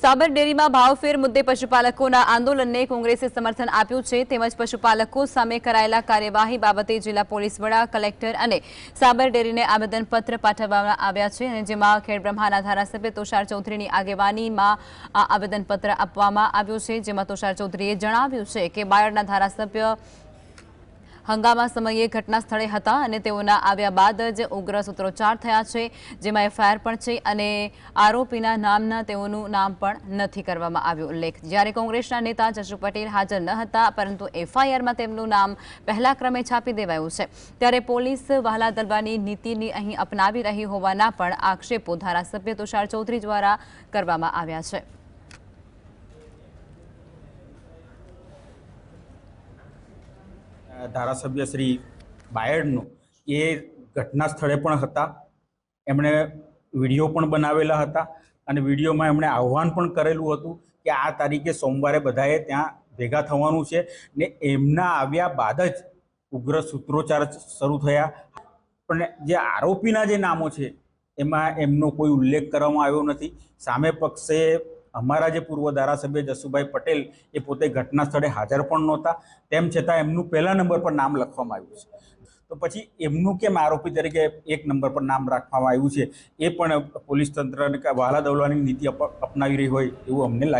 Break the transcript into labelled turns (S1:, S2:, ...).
S1: સાબર ડેરીમાં ભાવફેર મુદ્દે પશુપાલકોના આંદોલનને કોંગ્રેસે સમર્થન આપ્યું છે તેમજ પશુપાલકો સામે કરાયેલા કાર્યવાહી બાબતે જિલ્લા પોલીસ વડા, કલેક્ટર અને સાબર ડેરીને આવેદનપત્ર પાઠવવામાં આવ્યા છે અને જેમાં ખેડબ્રહ્માના ધારાસભ્ય તુષાર ચૌધરીની આગેવાનીમાં આ આવેદનપત્ર આપવામાં આવ્યું છે, જેમાં તુષાર ચૌધરીએ જણાવ્યું છે કે બાયડના ધારાસભ્ય હંગામા સમયે ઘટના સ્થળે હતા અને તેઓના આવ્યા બાદ જ ઉગ્ર સૂત્રોચ્ચાર થયા છે, જેમાં એફઆઈઆર પણ છે અને આરોપીના નામના તેઓનું નામ પણ નથી કરવામાં આવ્યું ઉલ્લેખ। જ્યારે કોંગ્રેસના નેતા જશુ પટેલ હાજર ન હતા પરંતુ એફઆઈઆરમાં તેમનું નામ પહેલા ક્રમે છાપી દેવાયું છે, ત્યારે પોલીસ વહાલા દલવાની નીતિની અહીં અપનાવી રહી હોવાના પણ આક્ષેપો ધારાસભ્ય તુષાર ચૌધરી દ્વારા કરવામાં આવ્યા છે।
S2: धारासभ्य श्री बायडनो ये घटना स्थले पण हता, एमणे विडियो पण बनावेला हता अने विडियोमां एमणे आह्वान पण करेलुं हतुं के आ तारीखे सोमवारे बधाए त्यां भेगा थवानुं छे ने एमना आव्या बाद ज उग्र सूत्रोच्चार शरू थया। पण जे आरोपीना जे नामो छे एमां एमनो कोई उल्लेख करवामां आव्यो नथी। सामे पक्षे अमारा जे पूर्व धारासभ्य जसुभाई पटेल ए पोते घटना स्थळे हाजर पण नहोता, तेम छतां एमनुं पहला नंबर पर नाम लखवामां आव्युं छे। तो पछी एमनुं केम आरोपी तरीके एक नंबर पर नाम राखवामां आव्युं छे ए पण पोलीस तंत्र वहाला दौलानी नीति अपनावी रही होय एवुं अમને